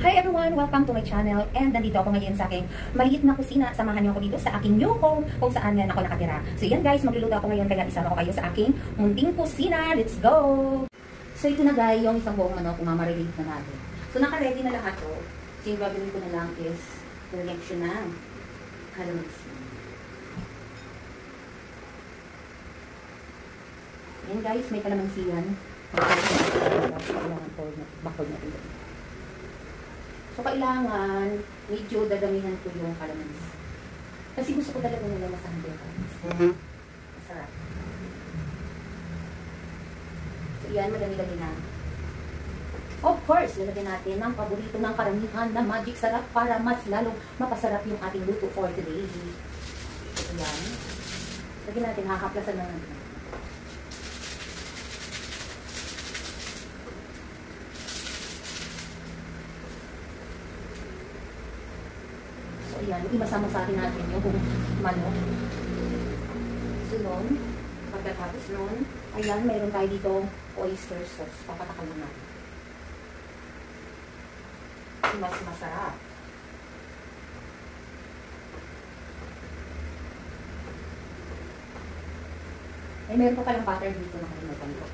Hi everyone! Welcome to my channel and nandito ako ngayon sa aking maliit na kusina. Samahan niyo ako dito sa aking new home kung saan nga ako nakatira. So yan guys, magluluto ako ngayon kaya isama ko kayo sa aking munting kusina. Let's go! So ito na guys, yung isang buong manok, umamarelate na natin. So naka-ready na lahat to. So yung gagawin ko na lang is reaction ng calamansi. Yan guys, may calamansi yan. Kailangan bakod natin. So, kailangan medyo dadamihan ko yung calamansi. Kasi gusto ko talaga nila masahang yung calamansi. Masarap. So, yan, madami-dami na. Of course, lalagyan natin ng paborito ng karamihan na magic sarap para mas lalong mapasarap yung ating luto for today. So, yan. Lagyan natin, hakaplasan na natin. Ayan, imasama-sahin natin yung manok. So, nun, pagkatapos nun, ayan, mayroon tayo dito oyster sauce. Papatakalin natin. Mas masarap. Ay, meron pa palang butter dito na kalimutan ko.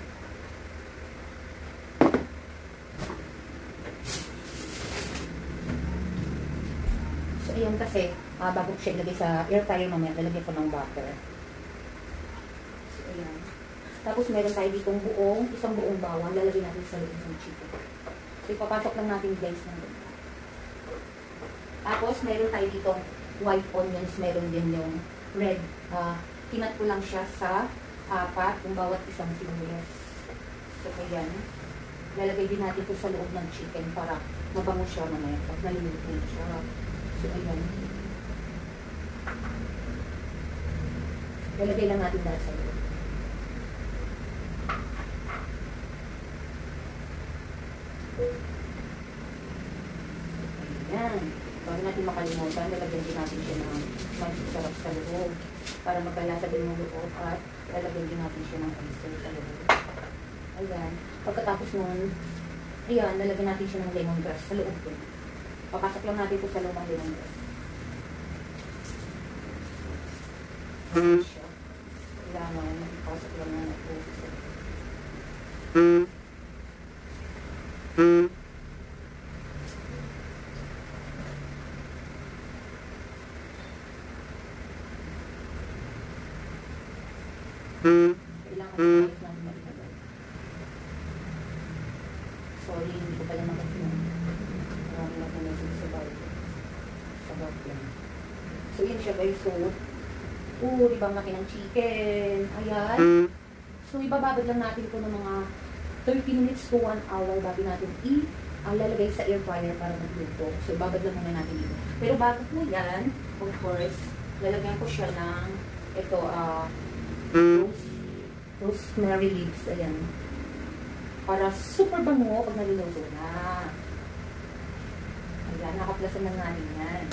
Ayan kasi, bago ko siya ilagay sa air fryer mamaya, lalagyan ko ng butter. So, ayan. Tapos, meron tayo ditong isang buong bawang, lalagyan natin sa loob ng chicken. So, ipapasok lang natin guys ng ganito. Tapos, meron tayo ditong white onions, meron din yung red. Kinat ko lang siya sa 4 kung bawat isang sibuyas. So, ayan. Lalagay din natin ito sa loob ng chicken para mabango siya mamaya pag naluluto siya. So, ayan. Lalagay lang natin dahil sa iyo. Ayan. Bago natin makalimutan, lalagyan din natin siya ng magic sarap sa loob para magkalasa din yung loob at lalagyan din natin siya ng oyster sa loob. Ayan. Pagkatapos nun, ayan, lalagyan natin siya ng lemongrass sa loob din. Papasok lang natin ito sa lumang lemongrass. Kailangan ipasok lang na ito sa kailangan ayos natin mailagay. Sorry, hindi ko pala nakapin. Marami na pumasok sa bawat lang. So, yun siya guys. So, di ba ang laki ng chicken? Ayan. So, ibababad lang natin ito ng mga 30 minutes to 1 hour bago natin lalagay sa air fryer para magluto. So, ibabad lang muna natin ito. Pero bago po yan, of course, lalagyan ko siya ng ito, rosemary leaves. Ayan. Para super bango pag naluluto na. Ayan, nakaplasan lang natin yan.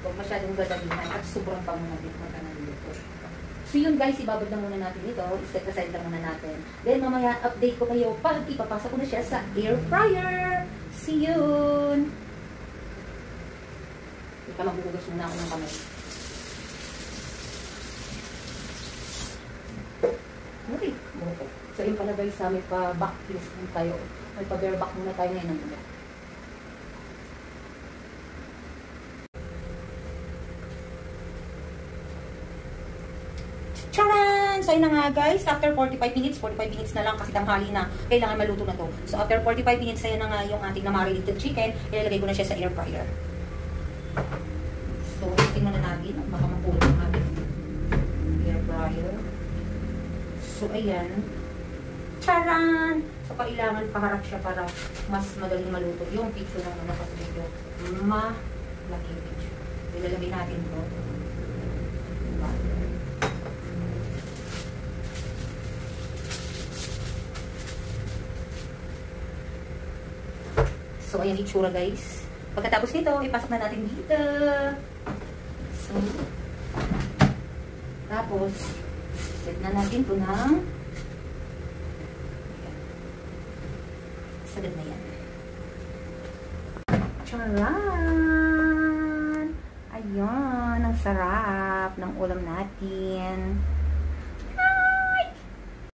Huwag masyadong gadalihan at sobrang bango natin pag naluluto. So yun guys, ibabad lang muna natin ito. Step aside lang muna natin. Then mamaya update ko kayo pag ipapasok ko na siya sa air fryer. See you! Ika maghuhugas muna ako ng kamay. Okay, buko. So yun pala guys, may pa-back list tayo. May pa-bareback muna tayo ngayon ng muna. Charan! So, yun na nga guys. After 45 minutes na lang kasi tanghali na. Kailangan maluto na to. So, after 45 minutes, ayan na nga yung ating na-marinated chicken. Ilalagay ko na siya sa air fryer. So, tingnan na natin. Makamapulot ang ating air fryer. So, ayan. Charan! So, kailangan paharap siya para mas madaling maluto. Yung picture na muna kasi medyo malaki picture. Ilalagay natin to. Diba? So, ayan itsura guys. Pagkatapos nito, ipasok na natin dito. So, tapos, set na natin ito ng sagad na yan. Charan! Ayan, ang sarap ng ulam natin.